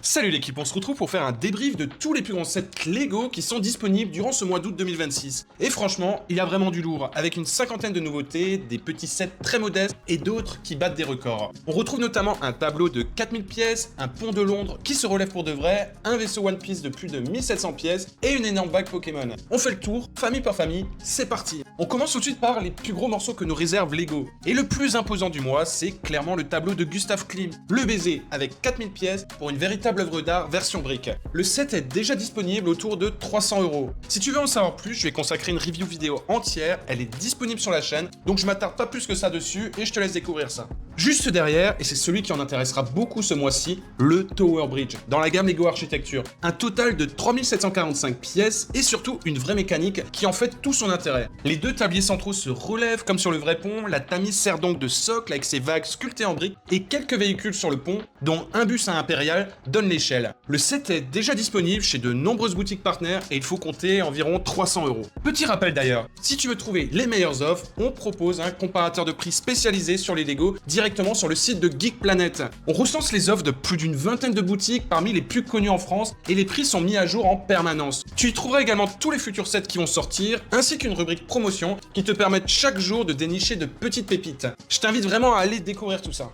Salut l'équipe, on se retrouve pour faire un débrief de tous les plus grands sets Lego qui sont disponibles durant ce mois d'août 2026. Et franchement, il y a vraiment du lourd, avec une cinquantaine de nouveautés, des petits sets très modestes et d'autres qui battent des records. On retrouve notamment un tableau de 4000 pièces, un pont de Londres qui se relève pour de vrai, un vaisseau One Piece de plus de 1700 pièces et une énorme bague Pokémon. On fait le tour, famille par famille, c'est parti. On commence tout de suite par les plus gros morceaux que nous réserve Lego. Et le plus imposant du mois, c'est clairement le tableau de Gustav Klimt, le baiser, avec 4000 pièces pour une véritable œuvre d'art version brique. Le set est déjà disponible autour de 300 €. Si tu veux en savoir plus, je vais consacrer une review vidéo entière, elle est disponible sur la chaîne, donc je m'attarde pas plus que ça dessus et je te laisse découvrir ça. Juste derrière, et c'est celui qui en intéressera beaucoup ce mois-ci, le Tower Bridge, dans la gamme Lego Architecture. Un total de 3745 pièces et surtout une vraie mécanique qui en fait tout son intérêt. Les deux tabliers centraux se relèvent comme sur le vrai pont, la tamise sert donc de socle avec ses vagues sculptées en briques et quelques véhicules sur le pont, dont un bus à impérial donne l'échelle. Le set est déjà disponible chez de nombreuses boutiques partenaires et il faut compter environ 300 €. Petit rappel d'ailleurs, si tu veux trouver les meilleures offres, on propose un comparateur de prix spécialisé sur les Lego directement sur le site de Geek Planet. On recense les offres de plus d'une vingtaine de boutiques parmi les plus connues en France et les prix sont mis à jour en permanence. Tu y trouveras également tous les futurs sets qui vont sortir ainsi qu'une rubrique promotion qui te permettent chaque jour de dénicher de petites pépites. Je t'invite vraiment à aller découvrir tout ça.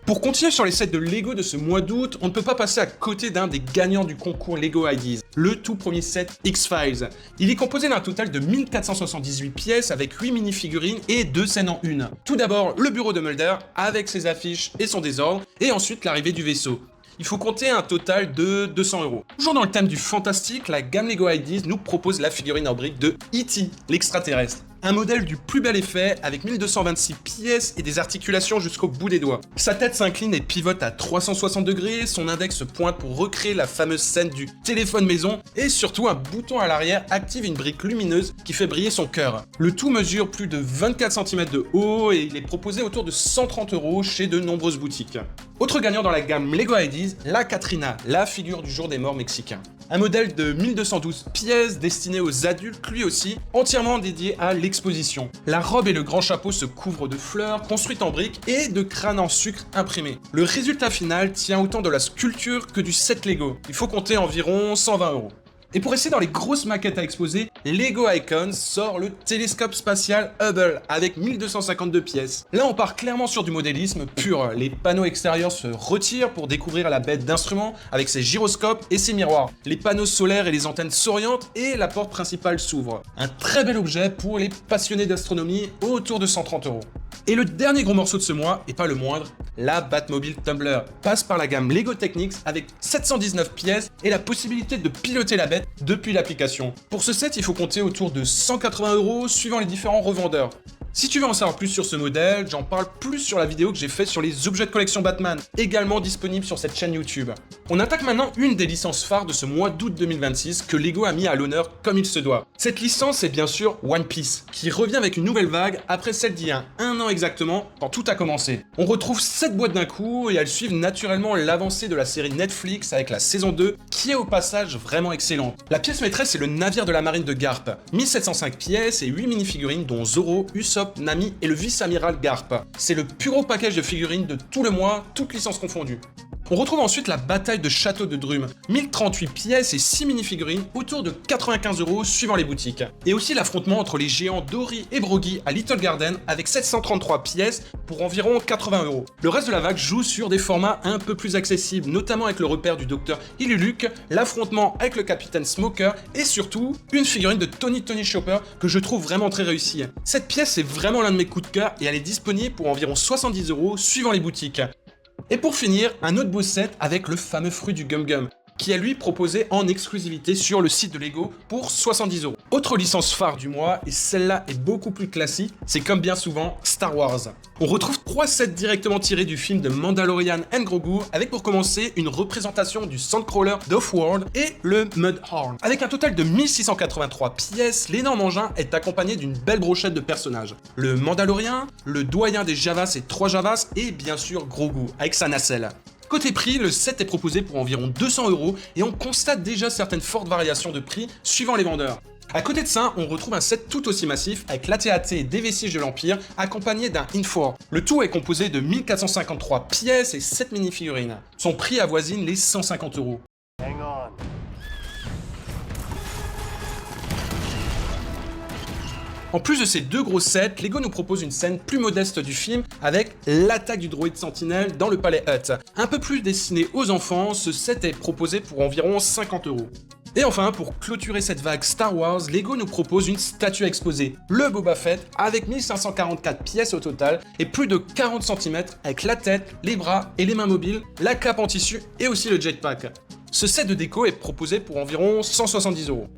Pour continuer sur les sets de Lego de ce mois d'août, on ne peut pas passer à côté d'un des gagnants du concours Lego Ideas, le tout premier set X-Files. Il est composé d'un total de 1478 pièces avec 8 mini-figurines et 2 scènes en une. Tout d'abord, le bureau de Mulder avec ses affiches et son désordre, et ensuite l'arrivée du vaisseau. Il faut compter un total de 200 €. Toujours dans le thème du fantastique, la gamme Lego Ideas nous propose la figurine en brique de E.T., l'extraterrestre. Un modèle du plus bel effet avec 1226 pièces et des articulations jusqu'au bout des doigts. Sa tête s'incline et pivote à 360 degrés, son index se pointe pour recréer la fameuse scène du téléphone maison et surtout un bouton à l'arrière active une brique lumineuse qui fait briller son cœur. Le tout mesure plus de 24 cm de haut et il est proposé autour de 130 € chez de nombreuses boutiques. Autre gagnant dans la gamme Lego Ideas, la Catrina, la figure du jour des morts mexicain. Un modèle de 1212 pièces destiné aux adultes, lui aussi, entièrement dédié à l'exposition. La robe et le grand chapeau se couvrent de fleurs construites en briques et de crânes en sucre imprimés. Le résultat final tient autant de la sculpture que du set Lego. Il faut compter environ 120 €. Et pour essayer dans les grosses maquettes à exposer, Lego Icons sort le télescope spatial Hubble avec 1252 pièces. Là on part clairement sur du modélisme pur. Les panneaux extérieurs se retirent pour découvrir la bête d'instrument avec ses gyroscopes et ses miroirs. Les panneaux solaires et les antennes s'orientent et la porte principale s'ouvre. Un très bel objet pour les passionnés d'astronomie autour de 130 €. Et le dernier gros morceau de ce mois, et pas le moindre, la Batmobile Tumbler passe par la gamme Lego Technics avec 719 pièces et la possibilité de piloter la bête depuis l'application. Pour ce set, il faut compter autour de 180 € suivant les différents revendeurs. Si tu veux en savoir plus sur ce modèle, j'en parle plus sur la vidéo que j'ai faite sur les objets de collection Batman, également disponible sur cette chaîne YouTube. On attaque maintenant une des licences phares de ce mois d'août 2026 que Lego a mis à l'honneur comme il se doit. Cette licence est bien sûr One Piece, qui revient avec une nouvelle vague après celle d'il y a un an exactement, quand tout a commencé. On retrouve 7 boîtes d'un coup et elles suivent naturellement l'avancée de la série Netflix avec la saison 2, qui est au passage vraiment excellente. La pièce maîtresse est le navire de la marine de Garp, 1705 pièces et 8 mini-figurines dont Zoro, Usopp, Nami et le vice-amiral Garp. C'est le plus gros package de figurines de tout le mois, toutes licences confondues. On retrouve ensuite la bataille de Château de Drum, 1038 pièces et 6 mini-figurines autour de 95 € suivant les boutiques. Et aussi l'affrontement entre les géants Dory et Brogy à Little Garden avec 733 pièces pour environ 80 €. Le reste de la vague joue sur des formats un peu plus accessibles, notamment avec le repère du docteur Iluluke, l'affrontement avec le capitaine Smoker et surtout une figurine de Tony Chopper que je trouve vraiment très réussie. Cette pièce est vraiment l'un de mes coups de cœur et elle est disponible pour environ 70 € suivant les boutiques. Et pour finir, un autre beau set avec le fameux fruit du Gum Gum, qui est lui proposé en exclusivité sur le site de Lego pour 70 €. Autre licence phare du mois, et celle-là est beaucoup plus classique, c'est comme bien souvent Star Wars. On retrouve 3 sets directement tirés du film de Mandalorian and Grogu, avec pour commencer une représentation du Sandcrawler d'Off-World et le Mudhorn. Avec un total de 1683 pièces, l'énorme engin est accompagné d'une belle brochette de personnages. Le Mandalorian, le doyen des Javas et 3 Javas, et bien sûr Grogu, avec sa nacelle. Côté prix, le set est proposé pour environ 200 € et on constate déjà certaines fortes variations de prix suivant les vendeurs. À côté de ça, on retrouve un set tout aussi massif avec l'AT-AT des vestiges de l'Empire accompagné d'un Infor. Le tout est composé de 1453 pièces et 7 mini-figurines. Son prix avoisine les 150 €. En plus de ces deux gros sets, Lego nous propose une scène plus modeste du film avec l'attaque du droïde sentinelle dans le palais Hutt. Un peu plus destiné aux enfants, ce set est proposé pour environ 50 €. Et enfin, pour clôturer cette vague Star Wars, Lego nous propose une statue exposée, le Boba Fett, avec 1544 pièces au total et plus de 40 cm avec la tête, les bras et les mains mobiles, la cape en tissu et aussi le jetpack. Ce set de déco est proposé pour environ 170 €.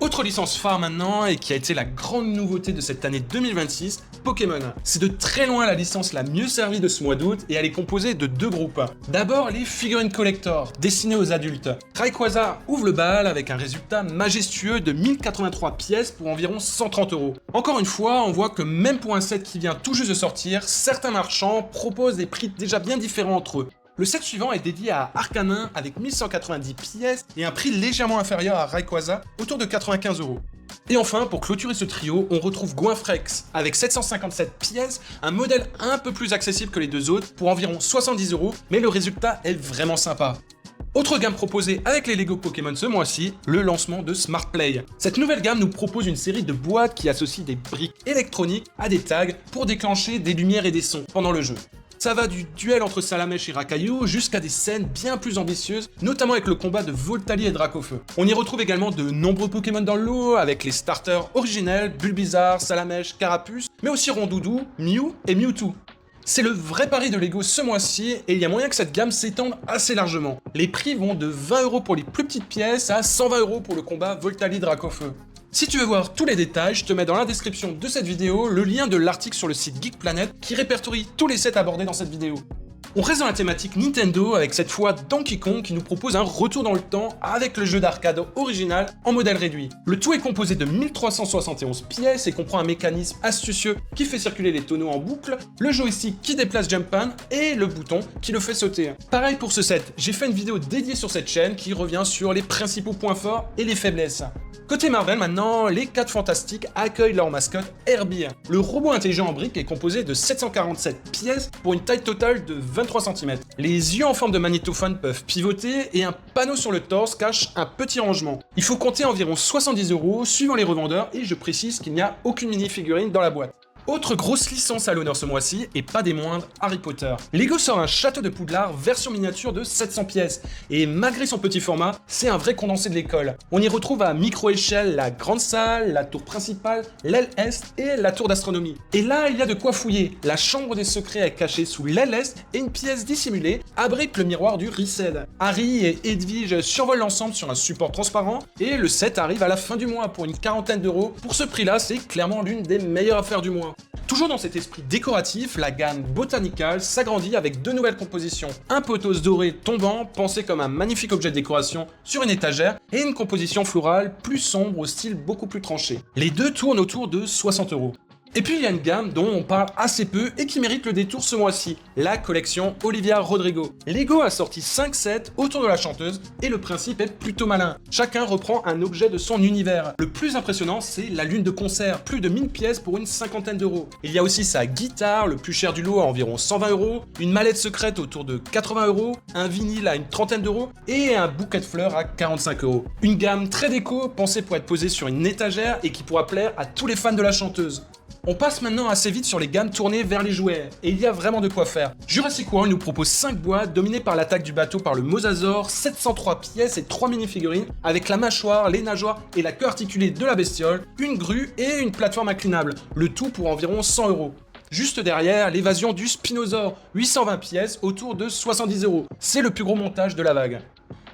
Autre licence phare maintenant, et qui a été la grande nouveauté de cette année 2026, Pokémon. C'est de très loin la licence la mieux servie de ce mois d'août, et elle est composée de deux groupes. D'abord, les figurines collector, destinées aux adultes. Rayquaza ouvre le bal avec un résultat majestueux de 1083 pièces pour environ 130 €. Encore une fois, on voit que même pour un set qui vient tout juste de sortir, certains marchands proposent des prix déjà bien différents entre eux. Le set suivant est dédié à Arcanin avec 1190 pièces et un prix légèrement inférieur à Rayquaza, autour de 95 €. Et enfin, pour clôturer ce trio, on retrouve Goinfrex avec 757 pièces, un modèle un peu plus accessible que les deux autres pour environ 70 €, mais le résultat est vraiment sympa. Autre gamme proposée avec les Lego Pokémon ce mois-ci, le lancement de Smart Play. Cette nouvelle gamme nous propose une série de boîtes qui associent des briques électroniques à des tags pour déclencher des lumières et des sons pendant le jeu. Ça va du duel entre Salamèche et Racaillou jusqu'à des scènes bien plus ambitieuses, notamment avec le combat de Voltali et Dracofeu. On y retrouve également de nombreux Pokémon dans le lot, avec les starters originels, Bulbizarre, Salamèche, Carapuce, mais aussi Rondoudou, Mew et Mewtwo. C'est le vrai pari de Lego ce mois-ci, et il y a moyen que cette gamme s'étende assez largement. Les prix vont de 20 € pour les plus petites pièces à 120 € pour le combat Voltali-Dracofeu. Si tu veux voir tous les détails, je te mets dans la description de cette vidéo le lien de l'article sur le site Geek Planet qui répertorie tous les sets abordés dans cette vidéo. On reste dans la thématique Nintendo avec cette fois Donkey Kong qui nous propose un retour dans le temps avec le jeu d'arcade original en modèle réduit. Le tout est composé de 1371 pièces et comprend un mécanisme astucieux qui fait circuler les tonneaux en boucle, le joystick qui déplace Jump-Pan et le bouton qui le fait sauter. Pareil pour ce set, j'ai fait une vidéo dédiée sur cette chaîne qui revient sur les principaux points forts et les faiblesses. Côté Marvel maintenant, les 4 Fantastiques accueillent leur mascotte Herbie. Le robot intelligent en brique est composé de 747 pièces pour une taille totale de 23 cm. Les yeux en forme de magnétophone peuvent pivoter et un panneau sur le torse cache un petit rangement. Il faut compter environ 70 € suivant les revendeurs et je précise qu'il n'y a aucune mini-figurine dans la boîte. Autre grosse licence à l'honneur ce mois-ci, et pas des moindres, Harry Potter. Lego sort un château de Poudlard version miniature de 700 pièces, et malgré son petit format, c'est un vrai condensé de l'école. On y retrouve à micro-échelle la grande salle, la tour principale, l'aile est et la tour d'astronomie. Et là, il y a de quoi fouiller. La chambre des secrets est cachée sous l'aile est et une pièce dissimulée abrite le miroir du Reset. Harry et Edwige survolent l'ensemble sur un support transparent, et le set arrive à la fin du mois pour une quarantaine d'euros. Pour ce prix-là, c'est clairement l'une des meilleures affaires du mois. Toujours dans cet esprit décoratif, la gamme Botanical s'agrandit avec deux nouvelles compositions. Un pothos doré tombant, pensé comme un magnifique objet de décoration sur une étagère, et une composition florale plus sombre au style beaucoup plus tranché. Les deux tournent autour de 60 €. Et puis il y a une gamme dont on parle assez peu et qui mérite le détour ce mois-ci, la collection Olivia Rodrigo. Lego a sorti 5 sets autour de la chanteuse et le principe est plutôt malin. Chacun reprend un objet de son univers. Le plus impressionnant, c'est la lune de concert, plus de 1000 pièces pour une cinquantaine d'euros. Il y a aussi sa guitare, le plus cher du lot à environ 120 €, une mallette secrète autour de 80 €, un vinyle à une trentaine d'euros et un bouquet de fleurs à 45 €. Une gamme très déco, pensée pour être posée sur une étagère et qui pourra plaire à tous les fans de la chanteuse. On passe maintenant assez vite sur les gammes tournées vers les jouets, et il y a vraiment de quoi faire. Jurassic World nous propose 5 boîtes dominées par l'attaque du bateau par le Mosasaur, 703 pièces et 3 mini-figurines avec la mâchoire, les nageoires et la queue articulée de la bestiole, une grue et une plateforme inclinable, le tout pour environ 100 €. Juste derrière, l'évasion du Spinosaur, 820 pièces autour de 70 €. C'est le plus gros montage de la vague.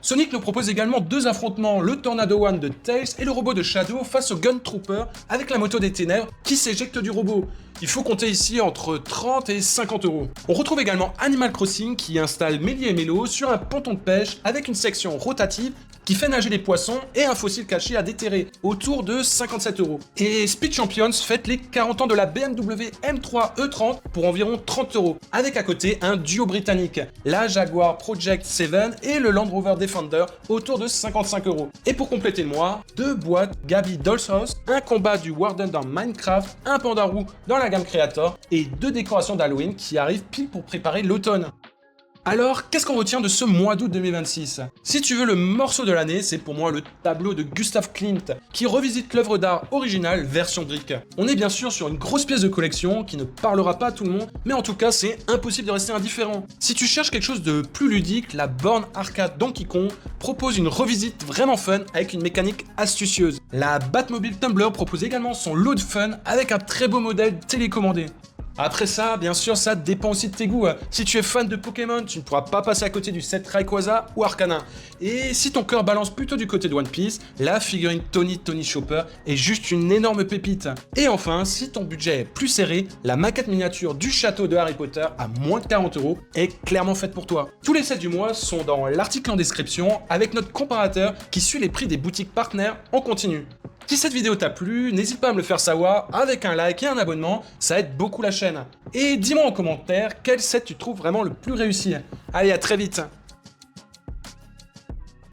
Sonic nous propose également deux affrontements, le Tornado One de Tails et le robot de Shadow face au Gun Trooper avec la moto des ténèbres qui s'éjecte du robot. Il faut compter ici entre 30 et 50 euros. On retrouve également Animal Crossing qui installe Mélie et Mélo sur un ponton de pêche avec une section rotative qui fait nager les poissons et un fossile caché à déterrer, autour de 57 euros. Et Speed Champions fête les 40 ans de la BMW M3 E30 pour environ 30 euros, avec à côté un duo britannique, la Jaguar Project 7 et le Land Rover Defender autour de 55 euros. Et pour compléter le mois, 2 boîtes Gabi Doll's House, un combat du Warden dans Minecraft, un panda roux dans la gamme Creator et 2 décorations d'Halloween qui arrivent pile pour préparer l'automne. Alors, qu'est-ce qu'on retient de ce mois d'août 2026? Si tu veux le morceau de l'année, c'est pour moi le tableau de Gustav Klimt, qui revisite l'œuvre d'art originale version brique. On est bien sûr sur une grosse pièce de collection qui ne parlera pas à tout le monde, mais en tout cas, c'est impossible de rester indifférent. Si tu cherches quelque chose de plus ludique, la borne arcade Donkey Kong propose une revisite vraiment fun avec une mécanique astucieuse. La Batmobile Tumbler propose également son lot de fun avec un très beau modèle télécommandé. Après ça, bien sûr, ça dépend aussi de tes goûts. Si tu es fan de Pokémon, tu ne pourras pas passer à côté du set Rayquaza ou Arcanin. Et si ton cœur balance plutôt du côté de One Piece, la figurine Tony Chopper est juste une énorme pépite. Et enfin, si ton budget est plus serré, la maquette miniature du château de Harry Potter à moins de 40 euros est clairement faite pour toi. Tous les sets du mois sont dans l'article en description avec notre comparateur qui suit les prix des boutiques partenaires en continu. Si cette vidéo t'a plu, n'hésite pas à me le faire savoir avec un like et un abonnement, ça aide beaucoup la chaîne. Et dis-moi en commentaire quel set tu trouves vraiment le plus réussi. Allez, à très vite.